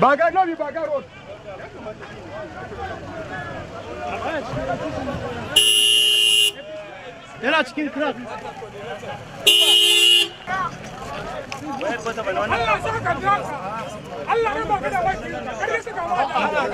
Bagay no, bagay road. Yana cikin crack. Allah saka draka. Allah ya baka da baki. Kare suka Allah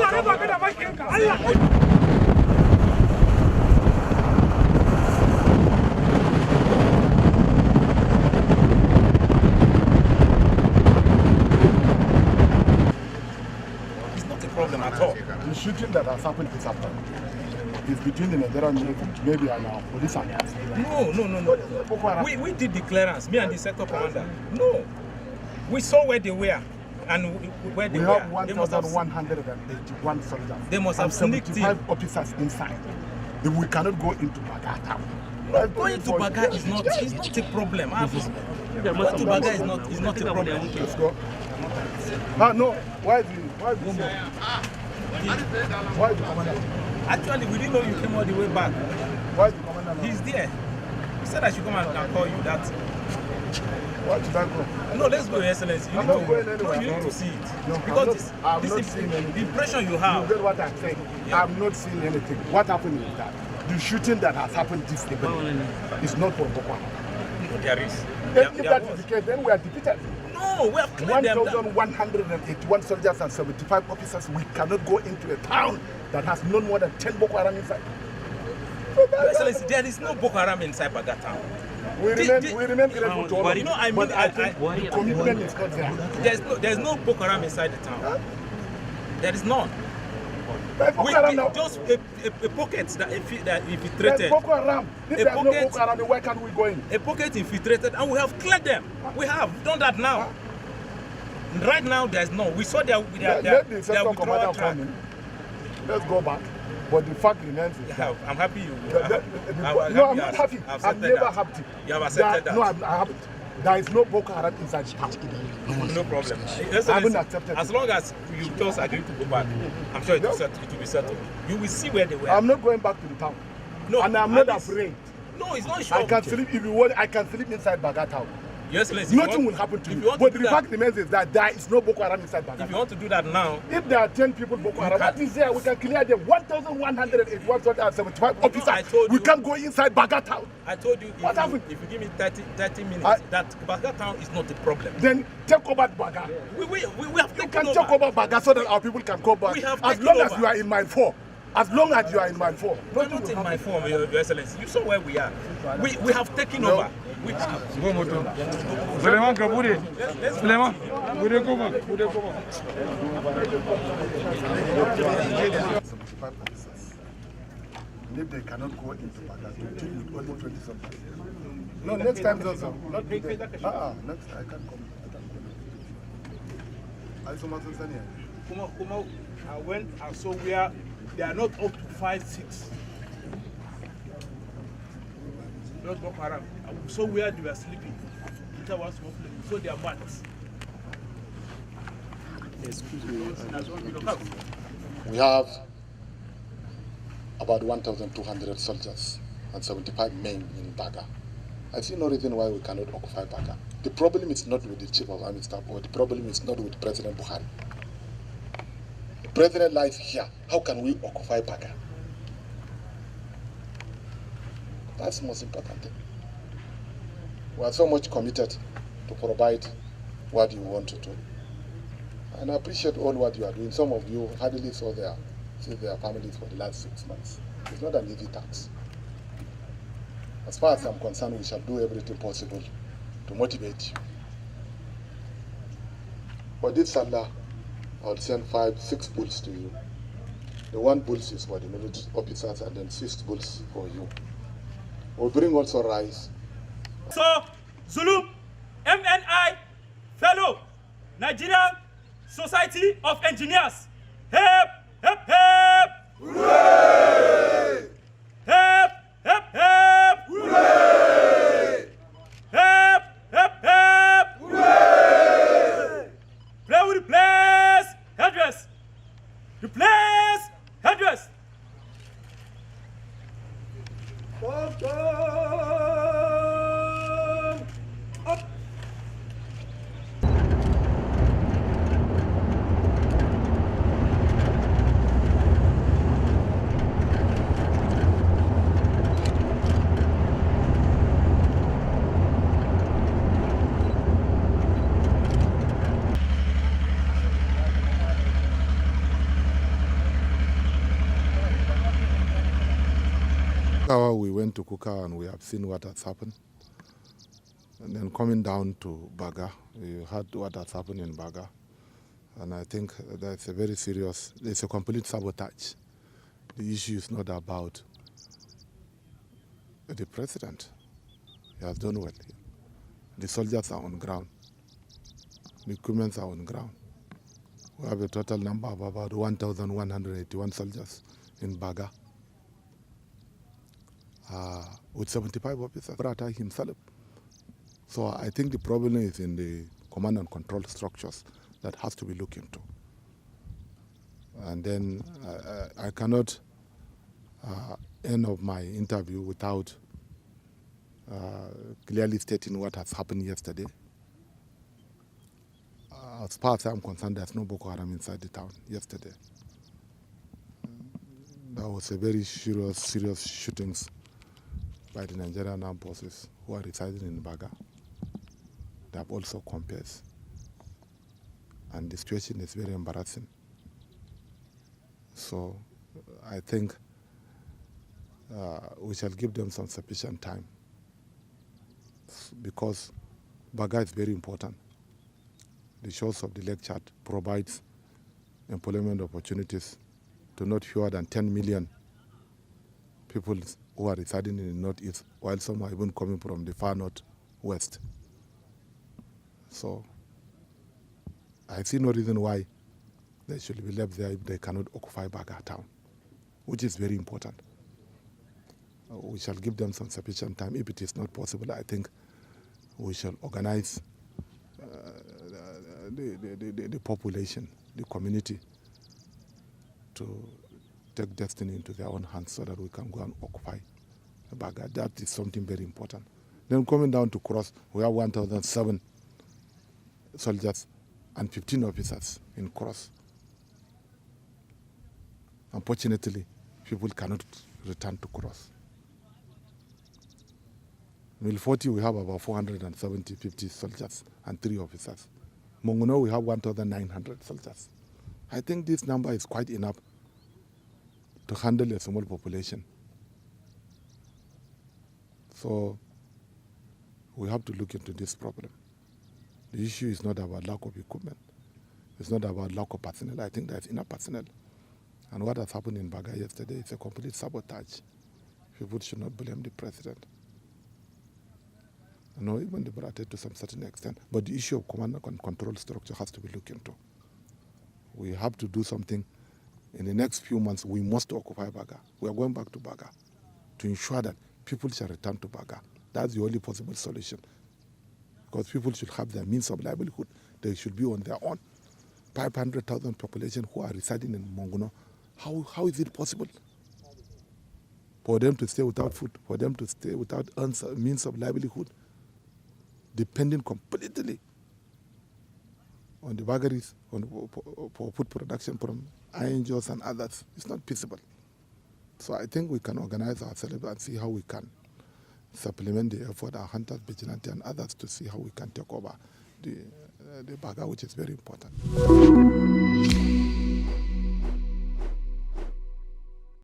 ya baka da baki. Allah problem at all. The shooting that has happened this afternoon is between the Nigerian military, maybe and our police and us. No. We did the clearance, me and the sector commander. No. We saw where they were and where they we were. We have 1,181 soldiers. They must have 75 officers inside. We cannot go into Baga town. Going to Baga is not a problem. Going to Baga is not a problem. Let's go. No. Why is the commander? Actually, we didn't know you came all the way back. Why is the commander now? He's there. He said I should come and call you that. Why should I go? No, let's go, Your Excellency. You need to see it. No, because I'm not seeing anything. The impression you have. You get what I'm saying? Yeah. I'm not seeing anything. What happened is that the shooting that has happened this evening is not from Boko Haram. No, there is. If that is the case, then we are defeated. No, we have cleared them. 1,181 soldiers and 75 officers. We cannot go into a town that has no more than 10 Boko Haram inside. Your Excellency, there is no Boko Haram inside Baga town. We remain grateful to all of you. I mean, I think the commitment is not there. There's no Boko Haram inside the town. Huh? There is none. Just a pocket that infiltrated. Boko Haram. If there's no Boko Haram, where can we go in? A pocket infiltrated, and we have cleared them. We have done that now. Right now, there's no. We saw their Let the sector withdrawal commander track. come in. Let's go back. But the fact remains is that. I'm happy you. No, I'm not happy. I'm never happy. You have accepted that. No, I haven't. There is no Boko Haram inside the town. No problem. I haven't accepted as it. long as you just agree to go back, I'm sure it will be settled. You will see where they were. I'm not going back to the town. No, and I'm not afraid. No, it's not sure. I can sleep if you want. I can sleep inside Baga town. Your Excellency, Nothing will happen to me. But the fact remains is that there is no Boko Haram inside Baga. If you want to do that now, if there are 10 people Boko Haram, that is there. We can clear them. 1,175 officers. We can go inside Baga town. I told you. If you give me 30 minutes, that Baga town is not a problem. Then take over Baga. We have you can take over Baga so that our people can go back. As long as you are in my 4. As long as you are in my 4. We're not in my 4, Your Excellency. You saw where we are. We have taken over. We have. Suleiman Kabure. Suleiman. Bude koma. If they cannot go into Baga, to deal with only 20 something. No, next time also. Not today. Next I can't come. I saw my son here. Kuma, I went and saw where they are not up to 5, 6. Not Boko Haram. I saw where they were sleeping. That was one place. So they are mats. Excuse me. We have about 1,200 soldiers and 75 men in Baga. I see no reason why we cannot occupy Baga. The problem is not with the chief of army staff, or the problem is not with President Buhari. The president lies here. How can we occupy Baga? That's the most important thing. We are so much committed to provide what you want to do. And I appreciate all what you are doing. Some of you hardly saw their families for the last 6 months. It's not an easy task. As far as I'm concerned, we shall do everything possible to motivate you. For this Salah, I will send 5, 6 bulls to you. The 1 bull is for the military officers, and then 6 bulls for you. We'll bring also rice. So, Zulum, MNI, fellow, Nigerian Society of Engineers. Hep, hep, hep! Hooray! Hep, hep, hep! Hooray! Hep, hep, hep! Hooray! Play with the place, headdress. The place, headdress. We went to Kuka and we have seen what has happened. And then coming down to Baga, we heard what has happened in Baga. And I think that's a very serious, it's a complete sabotage. The issue is not about the president. He has done well. The soldiers are on ground. The equipment are on ground. We have a total number of about 1,181 soldiers in Baga. With 75 officers, Brata himself. So I think the problem is in the command and control structures that has to be looked into. And then I cannot end of my interview without clearly stating what has happened yesterday. As far as I'm concerned, there's no Boko Haram inside the town yesterday. There was a very serious shootings by the Nigerian armed forces who are residing in Baga. They have also compares. And the situation is very embarrassing. So I think we shall give them some sufficient time, because Baga is very important. The shores of the Lake Chad provides employment opportunities to not fewer than 10 million people who are residing in the northeast, while some are even coming from the far northwest. So I I see no reason why they should be left there if they cannot occupy Baga town, which is very important. We shall give them some sufficient time. If it is not possible, I think we shall organize the population, the community, to take destiny into their own hands so that we can go and occupy Baga. That is something very important. Then coming down to Cross, we have 1,007 soldiers and 15 officers in Cross. Unfortunately, people cannot return to Cross. In 40, we have about 50 soldiers and 3 officers. Mongono, we have 1,900 soldiers. I think this number is quite enough to handle a small population. So we have to look into this problem. The issue is not about lack of equipment. It's not about lack of personnel. I think there's enough personnel. And what has happened in Baga yesterday is a complete sabotage. People should not blame the president. No, even the Barate to some certain extent. But the issue of command and control structure has to be looked into. We have to do something. In the next few months, we must occupy Baga. We are going back to Baga to ensure that people shall return to Baga. That's the only possible solution. Because people should have their means of livelihood. They should be on their own. 500,000 population who are residing in Mongono. How is it possible for them to stay without food, for them to stay without means of livelihood, depending completely on the vagaries for food production from INGOs and others? It's not feasible. So I think we can organize ourselves and see how we can supplement the effort, our hunters, vigilante, and others, to see how we can take over the Baga, which is very important.